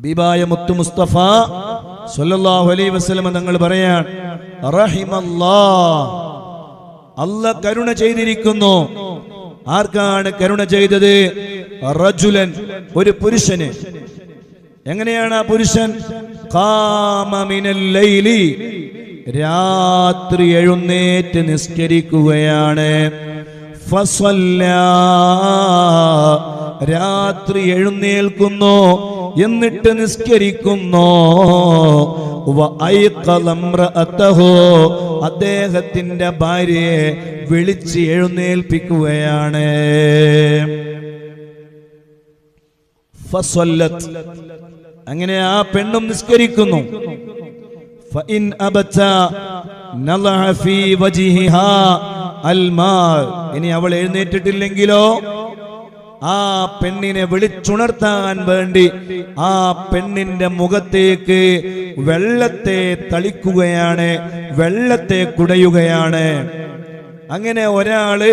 ഹബീബായ മുത്തു മുസ്തഫ സ്വല്ലല്ലാഹു അലൈഹി വസല്ലം തങ്ങൾ പറയാൻ, റഹിമല്ലാഹ്, അല്ലാഹ് കരുണ ചെയ്തിരിക്കുന്നു. ആർക്കാണ് കരുണ ചെയ്തത്? റജുലൻ, ഒരു പുരുഷന്. എങ്ങനെയാണ് ആ പുരുഷൻ? ഖാമ മിനൽ ലൈലി, രാത്രി എഴുന്നേറ്റ് നിസ്കരിക്കുകയാണ്. ഫസല്ലാ, രാത്രി എഴുന്നേൽക്കുന്നു, എന്നിട്ട് നിസ്കരിക്കുന്നു. അദ്ദേഹത്തിന്റെ ഭാര്യയെ വിളിച്ച് എഴുന്നേൽപ്പിക്കുകയാണ്. ഫസല്ലത്ത്, അങ്ങനെ ആ പെണ്ണും നിസ്കരിക്കുന്നു. ഫഇൻ അബത നളഅ ഫീ വജ്ഹിഹാ അൽമാ, ഇനി അവൾ എഴുന്നേറ്റിട്ടില്ലെങ്കിലോ ആ പെണ്ണിനെ വിളിച്ചുണർത്താൻ വേണ്ടി ആ പെണ്ണിന്റെ മുഖത്തേക്ക് വെള്ളത്തെ തളിക്കുകയാണ്, വെള്ളത്തെ കുടയുകയാണ്. അങ്ങനെ ഒരാള്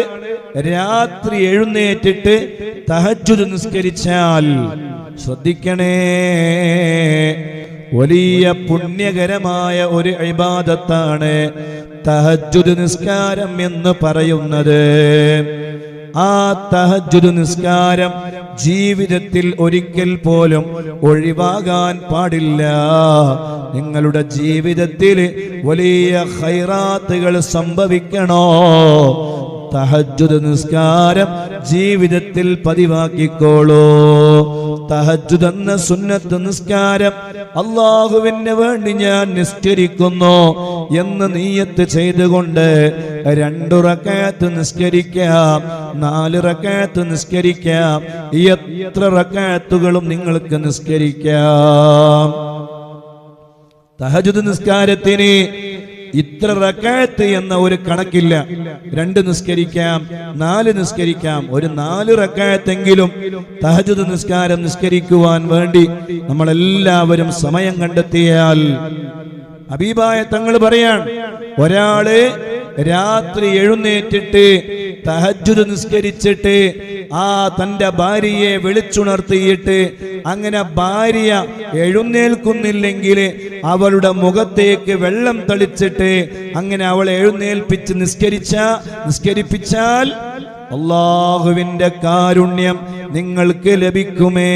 രാത്രി എഴുന്നേറ്റിട്ട് തഹജ്ജുദ് നിസ്കരിച്ചാൽ, ശ്രദ്ധിക്കണേ, വലിയ പുണ്യകരമായ ഒരു ഇബാദത്താണ് തഹജ്ജുദ് നിസ്കാരം എന്ന് പറയുന്നത്. ആ തഹജ്ജുദ് നിസ്കാരം ജീവിതത്തിൽ ഒരിക്കൽ പോലും ഒഴിവാകാൻ പാടില്ല. നിങ്ങളുടെ ജീവിതത്തിൽ വലിയ ഖൈറാത്തുകൾ സംഭവിക്കണോ, തഹജ്ജുദ് നിസ്കാരം ജീവിതത്തിൽ പതിവാക്കിക്കോളൂ. തഹജ്ജുദ് എന്ന സുന്നത്ത് നിസ്കാരം അല്ലാഹുവിന് വേണ്ടി ഞാൻ നിസ്കരിക്കുന്നു എന്ന് നിയ്യത്ത് ചെയ്തുകൊണ്ട് 2 റക്അത്ത് നിസ്കരിക്കാം, 4 റക്അത്ത് നിസ്കരിക്കാം, എത്ര റക്അത്തുകളും നിങ്ങൾക്ക് നിസ്കരിക്കാം. തഹജ്ജുദ് നിസ്കാരത്തിന് ഇത്ര റക്അത്ത് എന്ന ഒരു കണക്കില്ല. 2 നിസ്കരിക്കാം, 4 നിസ്കരിക്കാം. ഒരു 4 റക്അത്തെങ്കിലും തഹജ്ജുദ് നിസ്കാരം നിസ്കരിക്കുവാൻ വേണ്ടി നമ്മളെല്ലാവരും സമയം കണ്ടെത്തിയാൽ, ഹബീബായ തങ്ങൾ പറയാൻ, ഒരാള് രാത്രി എഴുന്നേറ്റിട്ട് തഹജ്ജുദ് നിസ്കരിച്ചിട്ട് ആ തന്റെ ഭാര്യയെ വിളിച്ചുണർത്തിയിട്ട് അങ്ങനെ ഭാര്യ എഴുന്നേൽക്കുന്നില്ലെങ്കിൽ അവളുടെ മുഖത്തേക്ക് വെള്ളം തളിച്ചിട്ട് അങ്ങനെ അവളെ എഴുന്നേൽപ്പിച്ച് നിസ്കരിപ്പിച്ചാൽ അല്ലാഹുവിന്റെ കാരുണ്യം നിങ്ങൾക്ക് ലഭിക്കുമേ.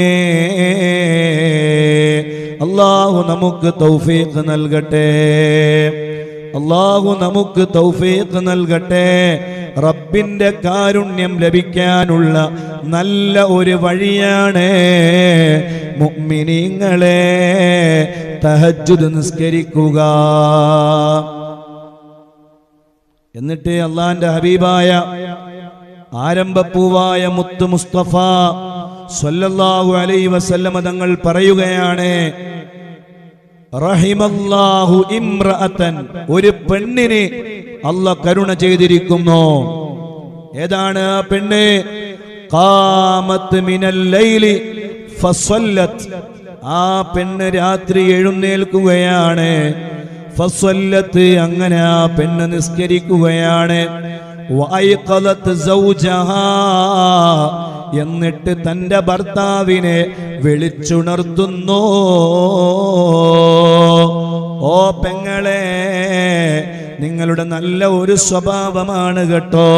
അല്ലാഹു നമുക്ക് തൗഫീഖ് നൽകട്ടെ, അല്ലാഹു നമുക്ക് തൗഫീഖ് നൽകട്ടെ. റബ്ബിന്റെ കാരുണ്യം ലഭിക്കാനുള്ള നല്ല ഒരു വഴിയാണ് മുഅ്മിനീങ്ങളെ തഹജ്ജുദ് നിസ്കരിക്കുക. എന്നിട്ട് അല്ലാഹുവിന്റെ ഹബീബായ ആരംഭപ്പൂവായ മുത്ത് മുസ്തഫ സ്വല്ലല്ലാഹു അലൈഹി വസല്ലം തങ്ങൾ പറയുകയാണ്, റഹിമല്ലാഹു ഇംറഅതൻ, ഒരു പെണ്ണിനെ അല്ലാഹ് കരുണ ചെയ്തിരിക്കുന്നു. ഏതാണ് ആ പെണ്ണ്? ഖാമത്ത് മിനൽ ലൈലി ഫസല്ലത്ത്, ആ പെണ്ണ് രാത്രി എഴുന്നേൽക്കുകയാണ്. ഫസല്ലത്ത്, അങ്ങനെ ആ പെണ്ണ് നിസ്കരിക്കുകയാണ്. വഅയ്ഖലത്ത് സൗജഹാ, എന്നിട്ട് തന്റെ ഭർത്താവിനെ വിളിച്ചുണർത്തുന്നു. ഓ പെങ്ങളെ, നിങ്ങളുടെ നല്ല ഒരു സ്വഭാവമാണ് കേട്ടോ,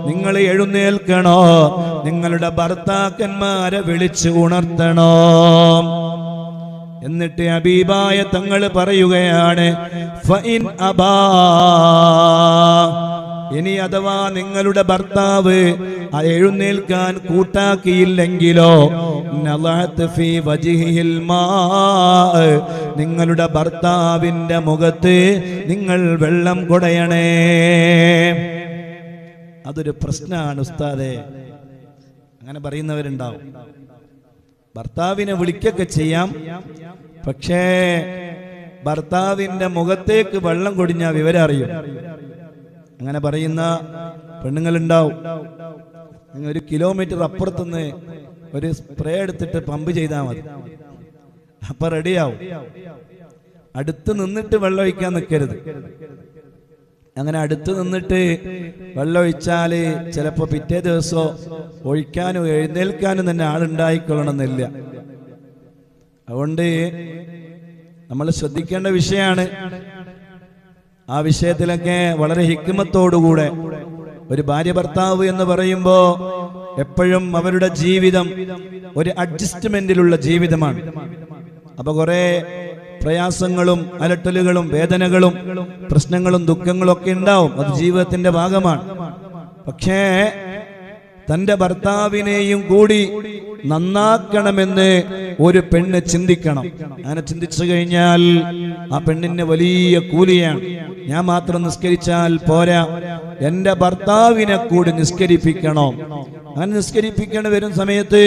നിങ്ങൾ എഴുന്നേൽക്കണോ, നിങ്ങളുടെ ഭർത്താക്കന്മാരെ വിളിച്ചു ഉണർത്തണോ. എന്നിട്ട് ഹബീബായ തങ്ങൾ പറയുകയാണ്, ഫഇൻ അബാ, ഇനി അഥവാ നിങ്ങളുടെ ഭർത്താവ് എഴുന്നേൽക്കാൻ കൂട്ടാക്കിയില്ലെങ്കിലോ, നളഅത് ഫീ വജ്ഹിൽ മാ, നിങ്ങളുടെ ഭർത്താവിന്റെ മുഖത്ത് നിങ്ങൾ വെള്ളം കൊടയണേ. അതൊരു പ്രശ്നമാണ് ഉസ്താദേ, അങ്ങനെ പറയുന്നവരുണ്ടാവും. ഭർത്താവിനെ വിളിക്കൊക്കെ ചെയ്യാം, പക്ഷേ ഭർത്താവിന്റെ മുഖത്തേക്ക് വെള്ളം കൊടിഞ്ഞ വിവരം അറിയും. അങ്ങനെ പറയുന്ന പെണ്ണുങ്ങളുണ്ടാവും. 1 കിലോമീറ്റർ അപ്പുറത്തുനിന്ന് ഒരു സ്പ്രേ എടുത്തിട്ട് പമ്പ് ചെയ്താൽ മതി, അപ്പൊ റെഡിയാവും. അടുത്ത് നിന്നിട്ട് വെള്ളം ഒഴിക്കാൻ നിൽക്കരുത്. അങ്ങനെ അടുത്ത് നിന്നിട്ട് വെള്ളം ഒഴിച്ചാല് ചിലപ്പോ പിറ്റേ ദിവസമോ ഒഴിക്കാനും എഴുന്നേൽക്കാനും തന്നെ ആളുണ്ടായിക്കൊള്ളണമെന്നില്ല. അതുകൊണ്ട് നമ്മൾ ശ്രദ്ധിക്കേണ്ട വിഷയമാണ്. ആ വിഷയത്തിലൊക്കെ വളരെ ഹിക്മത്തോടുകൂടെ ഒരു ഭാര്യ ഭർത്താവ് എന്ന് പറയുമ്പോൾ എപ്പോഴും അവരുടെ ജീവിതം ഒരു അഡ്ജസ്റ്റ്മെന്റിലുള്ള ജീവിതമാണ്. അപ്പൊ കുറെ പ്രയാസങ്ങളും അലട്ടലുകളും വേദനകളും പ്രശ്നങ്ങളും ദുഃഖങ്ങളും ഒക്കെ ഉണ്ടാവും. അത് ജീവിതത്തിന്റെ ഭാഗമാണ്. പക്ഷേ തന്റെ ഭർത്താവിനെയും കൂടി നന്നാക്കണമെന്ന് ഒരു പെണ്ണ് ചിന്തിക്കണം. അങ്ങനെ ചിന്തിച്ചു കഴിഞ്ഞാൽ ആ പെണ്ണിന് വലിയ കൂലിയാണ്. ഞാൻ മാത്രം നിസ്കരിച്ചാൽ പോരാ, എന്റെ ഭർത്താവിനെ കൂടി നിസ്കരിപ്പിക്കണം. അങ്ങനെ നിസ്കരിപ്പിക്കേണ്ടി വരും സമയത്ത്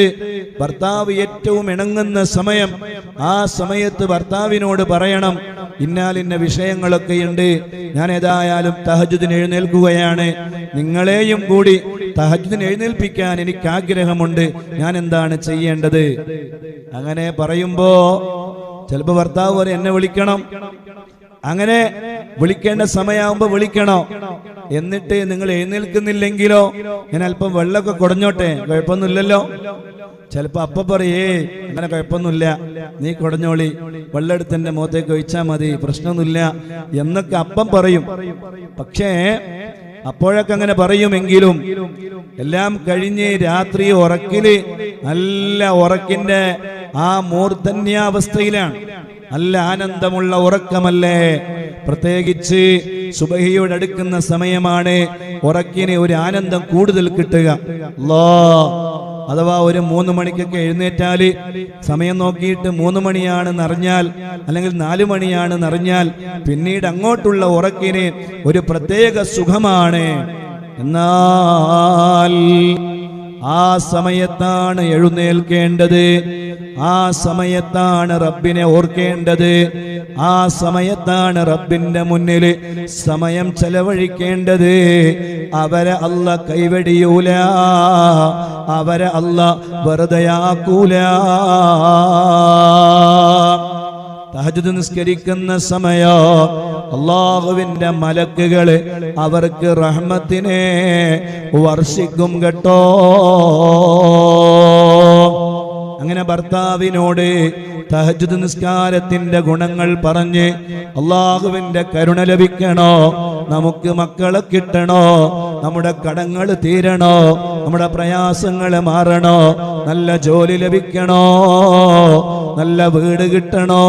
ഭർത്താവ് ഏറ്റവും ഇണങ്ങുന്ന സമയം, ആ സമയത്ത് ഭർത്താവിനോട് പറയണം, ഇന്നാലിന്ന വിഷയങ്ങളൊക്കെയുണ്ട്, ഞാൻ ഏതായാലും തഹജ്ജുദിന് എഴുന്നേൽക്കുകയാണ്, നിങ്ങളെയും കൂടി തഹജ്ജുദിന് എഴുന്നേൽപ്പിക്കാൻ എനിക്ക് ആഗ്രഹമുണ്ട്, ഞാൻ എന്താണ് ചെയ്യേണ്ടത്? അങ്ങനെ പറയുമ്പോ ചിലപ്പോ ഭർത്താവ് പറയും, എന്നെ വിളിക്കണം. അങ്ങനെ വിളിക്കേണ്ട സമയമാകുമ്പോ വിളിക്കണോ? എന്നിട്ട് നിങ്ങൾ എഴുന്നേൽക്കുന്നില്ലെങ്കിലോ ഞാൻ അല്പം വെള്ളമൊക്കെ കുടഞ്ഞോട്ടെ, കുഴപ്പമൊന്നുമില്ലല്ലോ. ചിലപ്പോ അപ്പ പറയേ അങ്ങനെ കുഴപ്പമൊന്നുമില്ല, നീ കുടഞ്ഞോളി, വെള്ളം എടുത്ത് എന്റെ മുഖത്തേക്ക് ഒഴിച്ചാൽ മതി, പ്രശ്നമൊന്നുമില്ല എന്നൊക്കെ അപ്പം പറയും. പക്ഷേ അപ്പോഴൊക്കെ അങ്ങനെ പറയുമെങ്കിലും എല്ലാം കഴിഞ്ഞ് രാത്രി ഉറക്കില് നല്ല ഉറക്കിന്റെ ആ മൂർധന്യാവസ്ഥയിലാണ്. നല്ല ആനന്ദമുള്ള ഉറക്കമല്ലേ, പ്രത്യേകിച്ച് സുബഹിയോട് അടുക്കുന്ന സമയമാണ് ഉറക്കിന് ഒരു ആനന്ദം കൂടുതൽ കിട്ടുക. അഥവാ ഒരു 3 മണിക്കൊക്കെ എഴുന്നേറ്റാല് സമയം നോക്കിയിട്ട് 3 മണിയാണെന്ന് അറിഞ്ഞാൽ, അല്ലെങ്കിൽ 4 മണിയാണെന്ന് അറിഞ്ഞാൽ പിന്നീട് അങ്ങോട്ടുള്ള ഉറക്കിന് ഒരു പ്രത്യേക സുഖമാണ്. എന്നാൽ ആ സമയത്താണ് എഴുന്നേൽക്കേണ്ടത്, ആ സമയത്താണ് റബ്ബിനെ ഓർക്കേണ്ടത്, ആ സമയത്താണ് റബ്ബിന്റെ മുന്നിൽ സമയം ചെലവഴിക്കേണ്ടത്. അവരെ അല്ല കൈവെടിയൂല, അവരെ അല്ല വെറുതെയാക്കൂല. തഹജ്ജുദ് നിസ്കരിക്കുന്ന സമയോ അല്ലാഹുവിന്റെ മലക്കുകള് അവർക്ക് റഹ്മത്തിനെ വർഷിക്കും കേട്ടോ. അങ്ങനെ ഭർത്താവിനോട് തഹജ്ജുദ് നിസ്കാരത്തിന്റെ ഗുണങ്ങൾ പറഞ്ഞ് അല്ലാഹുവിന്റെ കരുണ ലഭിക്കണോ, നമുക്ക് മക്കളെ കിട്ടണോ, നമ്മുടെ കടങ്ങൾ തീരണോ, നമ്മുടെ പ്രയാസങ്ങൾ മാറണോ, നല്ല ജോലി ലഭിക്കണോ, നല്ല വീട് കിട്ടണോ,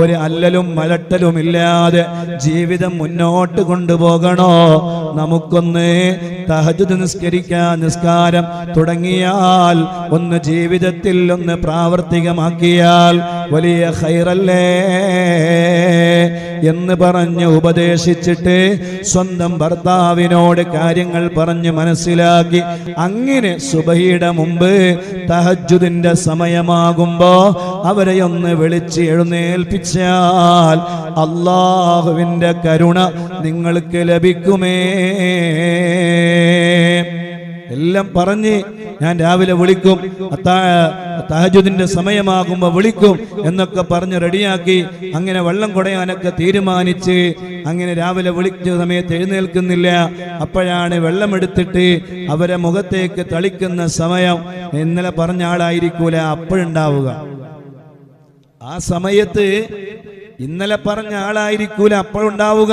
ഒരു അല്ലലും മലട്ടലും ഇല്ലാതെ ജീവിതം മുന്നോട്ട് കൊണ്ടുപോകണോ, നമുക്കൊന്ന് തഹജ്ജുദ് നിസ്കരിക്കാൻ നിസ്കാരം തുടങ്ങിയാൽ, ഒന്ന് ജീവിതത്തിൽ ഒന്ന് പ്രാവർത്തികമാക്കിയാൽ വലിയ ഖൈറല്ലേ എന്ന് പറഞ്ഞ് ഉപദേശിച്ചിട്ട് സ്വന്തം ഭർത്താവിനോട് കാര്യങ്ങൾ പറഞ്ഞ് മനസ്സിലാക്കി, അങ്ങനെ സുബഹിയുടെ മുമ്പ് തഹജ്ജുദിന്റെ സമയമാകുമ്പോ അവരെ ഒന്ന് വിളിച്ച് എഴുന്നേൽപ്പിച്ചാൽ അല്ലാഹുവിന്റെ കരുണ നിങ്ങൾക്ക് ലഭിക്കുമേ. എല്ലാം പറഞ്ഞ് ഞാൻ രാവിലെ വിളിക്കും, തഹജ്ജുദിന്റെ സമയമാകുമ്പോ വിളിക്കും എന്നൊക്കെ പറഞ്ഞ് റെഡിയാക്കി, അങ്ങനെ വെള്ളം കുടയാനൊക്കെ തീരുമാനിച്ച് അങ്ങനെ രാവിലെ വിളിച്ച സമയത്ത് എഴുന്നേൽക്കുന്നില്ല. അപ്പോഴാണ് വെള്ളമെടുത്തിട്ട് അവരെ മുഖത്തേക്ക് തളിക്കുന്ന സമയം. ഇന്നലെ പറഞ്ഞ ആളായിരിക്കൂല അപ്പോഴുണ്ടാവുക. ആ സമയത്ത് ഇന്നലെ പറഞ്ഞ ആളായിരിക്കൂല അപ്പോഴുണ്ടാവുക.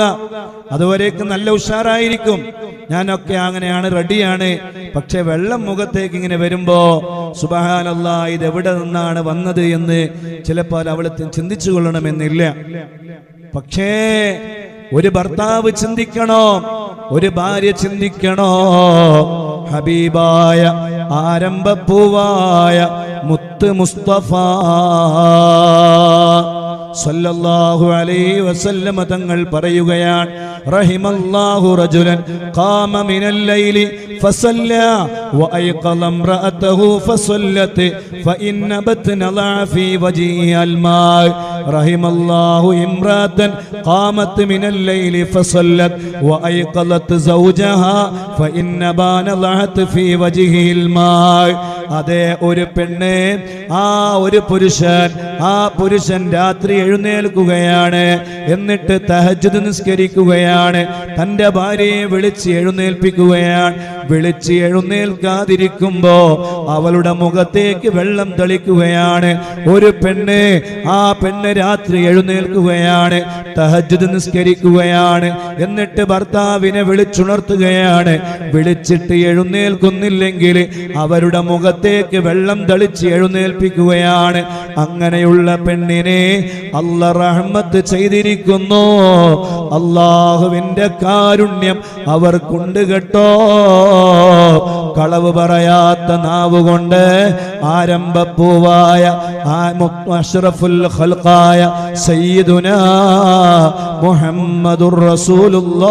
അതുവരേക്കും നല്ല ഉഷാറായിരിക്കും, ഞാനൊക്കെ അങ്ങനെയാണ്, റെഡിയാണ്. പക്ഷെ വെള്ളം മുഖത്തേക്ക് ഇങ്ങനെ വരുമ്പോ സുബ്ഹാനല്ലാഹ്, ഇത് എവിടെ നിന്നാണ് വന്നത് എന്ന് ചിലപ്പോൾ അവൾ ചിന്തിച്ചു കൊള്ളണമെന്നില്ല. പക്ഷേ ഒരു ഭർത്താവ് ചിന്തിക്കണോ, ഒരു ഭാര്യ ചിന്തിക്കണോ, ഹബീബായ ആരംഭപ്പൂവായ മുത്ത് മുസ്തഫ സല്ലല്ലാഹു അലൈഹി വസല്ലം തങ്ങൾ പറയുകയാണ്, റഹിമല്ലാഹു റജുലൻ ഖാമ മിനൽ ലൈലി ഫസല്ലാ വഅയ്ഖള ഇംറഅതഹു ഫസല്ലത് ഫഇന്ന ബത്ന ലഅഫി വജ്ഹി അൽമാ. റഹിമല്ലാഹു ഇംറഅതൻ ഖാമത് മിനൽ ലൈലി ഫസല്ലത് വഅയ്ഖളത് സൗജഹാ ഫഇന്ന ബാന ലഅത് ഫി വജ്ഹി അൽമാ. അതേ ഒരു പെണ്ണ്, ആ ഒരു പുരുഷൻ ആ പുരുഷൻ രാത്രി എഴുന്നേൽക്കുകയാണ്, എന്നിട്ട് തഹജ്ജുദ് നിസ്കരിക്കുകയാണ്. തന്റെ ഭാര്യയെ വിളിച്ച് എഴുന്നേൽപ്പിക്കുകയാണ്. വിളിച്ച് എഴുന്നേൽക്കാതിരിക്കുമ്പോ അവളുടെ മുഖത്തേക്ക് വെള്ളം തളിക്കുകയാണ്. ഒരു പെണ്ണ്, ആ പെണ്ണ് രാത്രി എഴുന്നേൽക്കുകയാണ്, തഹജ്ജുദ് നിസ്കരിക്കുകയാണ്. എന്നിട്ട് ഭർത്താവിനെ വിളിച്ചുണർത്തുകയാണ്. വിളിച്ചിട്ട് എഴുന്നേൽക്കുന്നില്ലെങ്കിൽ അവരുടെ മുഖത്തേക്ക് വെള്ളം തളിച്ച് എഴുന്നേൽപ്പിക്കുകയാണ്. അങ്ങനെയുള്ള പെണ്ണിനെ അല്ലാഹ് റഹ്മത്ത് ചെയ്തിരിക്കുന്നു. അല്ലാഹുവിന്റെ കാരുണ്യം അവർക്കുണ്ട് കേട്ടോ. കളവ് പറയാത്ത നാവുകൊണ്ട് ആരംഭപ്പൂവായ അഷ്റഫുൽ ഖൽഖായ സയ്യിദുനാ മുഹമ്മദുർ റസൂലുള്ളാഹ്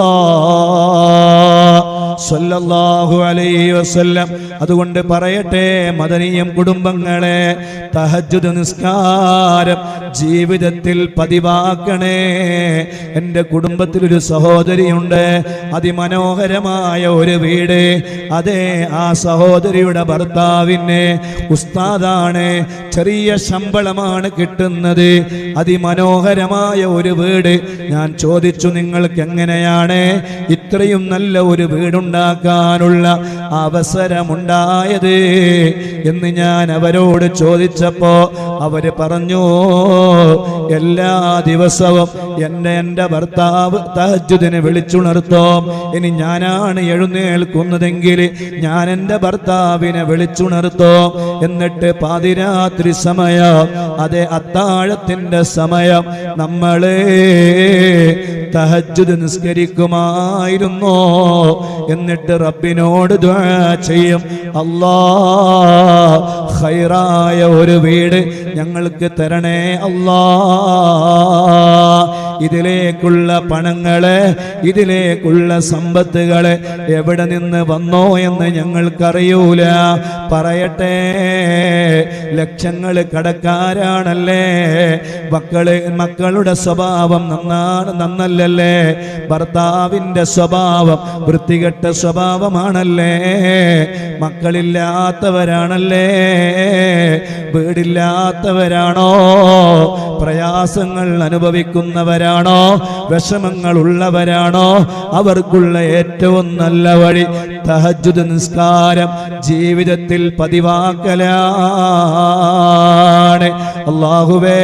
സ്വല്ലല്ലാഹു അലൈഹി വസല്ലം. അതുകൊണ്ട് പറയട്ടെ മദനീയം കുടുംബങ്ങളെ, തഹജ്ജുദ് നിസ്കാരം ജീവിതത്തിൽ പതിവാക്കണേ. എൻ്റെ കുടുംബത്തിലൊരു സഹോദരിയുണ്ട്, അതിമനോഹരമായ ഒരു വീട്. അതെ, ആ സഹോദരിയുടെ ഭർത്താവിന് ഉസ്താദാണ്, ചെറിയ ശമ്പളമാണ് കിട്ടുന്നത്, അതിമനോഹരമായ ഒരു വീട്. ഞാൻ ചോദിച്ചു, നിങ്ങൾക്ക് എങ്ങനെയാണ് ഇത്രയും നല്ല ഒരു വീടുണ്ടാക്കാനുള്ള അവസരമുണ്ടായത് എന്ന് ഞാൻ അവരോട് ചോദിച്ചപ്പോ അവര് പറഞ്ഞു, എല്ലാ ദിവസവും എൻ്റെ ഭർത്താവ് തഹജ്ജുദിനെ വിളിച്ചുണർത്തും. ഇനി ഞാനാണ് എഴുന്നേൽക്കുന്നതെങ്കിൽ ഞാൻ എൻ്റെ ഭർത്താവിനെ വിളിച്ചുണർത്തും. എന്നിട്ട് പാതിരാത്രി സമയം, അതെ അത്താഴത്തിന്റെ സമയം, നമ്മള് തഹജ്ജുദ് നിസ്കരിക്കുമായിരുന്നു. എന്നിട്ട് റബ്ബിനോട് ദുആ ചെയ്യും, അല്ലാഹ് ഖൈറായ ഒരു വീട് ഞങ്ങൾക്ക് തരണേ അല്ലാഹ്. ഇതിലേക്കുള്ള പണങ്ങള്, ഇതിലേക്കുള്ള സമ്പത്തുകള് എവിടെ നിന്ന് വന്നോ എന്ന് ഞങ്ങൾക്കറിയൂല. പറയട്ടെ, ലക്ഷങ്ങൾ കടക്കാരാണല്ലേ. മക്കളുടെ സ്വഭാവം നന്നല്ലല്ലേ. ഭർത്താവിന്റെ സ്വഭാവം വൃത്തികെട്ട സ്വഭാവമാണല്ലേ. മക്കളില്ലാത്തവരാണല്ലേ. വീടില്ലാത്തവരാണോ? പ്രയാസങ്ങൾ അനുഭവിക്കുന്നവരാണോ? വിഷമങ്ങൾ ഉള്ളവരാണോ? അവർക്കുള്ള ഏറ്റവും നല്ല വഴി തഹജ്ജുദ് നിസ്കാരം ജീവിതത്തിൽ പതിവാക്കലാണ്. അല്ലാഹുവേ,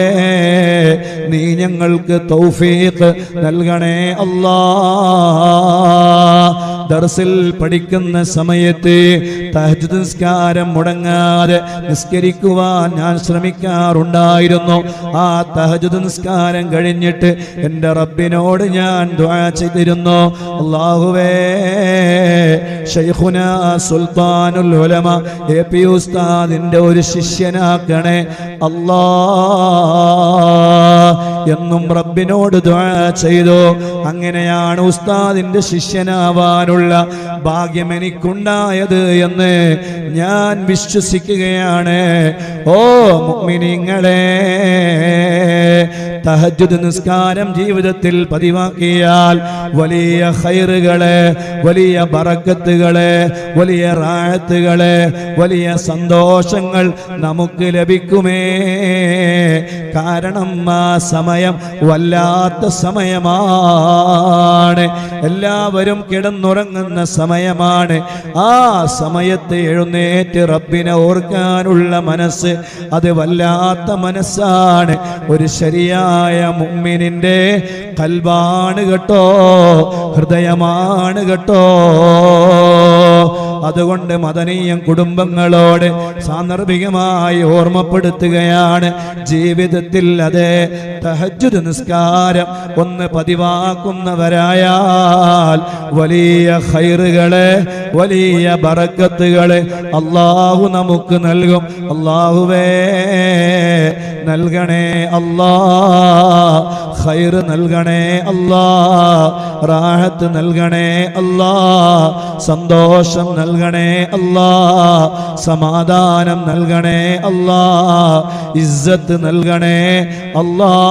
നീ ഞങ്ങൾക്ക് തൗഫീഖ് നൽകണേ അല്ലാഹ്. ദർസിൽ പഠിക്കുന്ന സമയത്ത് തഹജ്ജുദ് നിസ്കാരം മുടങ്ങാതെ നിസ്കരിക്കുവാൻ ഞാൻ ശ്രമിക്കാറുണ്ടായിരുന്നു. ആ തഹജ്ജുദ് നിസ്കാരം കഴിഞ്ഞിട്ട് എൻ്റെ റബ്ബിനോട് ഞാൻ ദുആ ചെയ്തിരുന്നു, അല്ലാഹുവേ, ശൈഖുനാ സുൽത്താനുൽ ഉലമ AP ഉസ്താദിന്റെ ഒരു ശിഷ്യനാക്കണേ അല്ലാഹ് എന്നും റബ്ബിനോട് ദുആ ചെയ്തു. അങ്ങനെയാണ് ഉസ്താദിന്റെ ശിഷ്യനാവാനുള്ള ഭാഗ്യം എനിക്കുണ്ടായത് എന്ന് ഞാൻ വിശ്വസിക്കുകയാണ്. ഓ മുഅ്മിനീങ്ങളെ, തഹജ്ജുദ് നിസ്കാരം ജീവിതത്തിൽ പതിവാക്കിയാൽ വലിയ ഖൈറുകളെ, വലിയ ബറക്കത്തുകളെ, വലിയ റാഹത്തുകളെ, വലിയ സന്തോഷങ്ങൾ നമുക്ക് ലഭിക്കുമേ. കാരണം ആ സമയം വല്ലാത്ത സമയമാണ്. എല്ലാവരും കിടന്നുറങ്ങുന്ന സമയമാണ്. ആ സമയത്ത് എഴുന്നേറ്റ് റബ്ബിനെ ഓർക്കാനുള്ള മനസ്സ്, അത് വല്ലാത്ത മനസ്സാണ്. ഒരു ശരിയായ മുഅ്മിനിന്റെ ഖൽബാണ് കേട്ടോ, ഹൃദയമാണ് കേട്ടോ. അതുകൊണ്ട് മദനീയം കുടുംബങ്ങളോട് സാന്ദർഭികമായി ഓർമ്മപ്പെടുത്തുകയാണ്, ജീവിതത്തിൽ അതേ തഹജ്ജുദ് നിസ്കാരം ഒന്ന് പതിവാക്കുന്നവരായാൽ വലിയ ഖൈറുകളെ, വലിയ ബറക്കത്തുകളെ അല്ലാഹു നമുക്ക് നൽകും. അല്ലാഹുവേ, നൽകണേ അല്ലാഹ്, ഖൈർ നൽകണേ അല്ലാഹ്, റാഹത്ത് നൽകണേ അല്ലാഹ്, സന്തോഷം നൽകണേ അല്ലാഹ്, സമാധാനം നൽകണേ അല്ലാഹ്, ഇസ്സത്ത് നൽകണേ അല്ലാഹ്.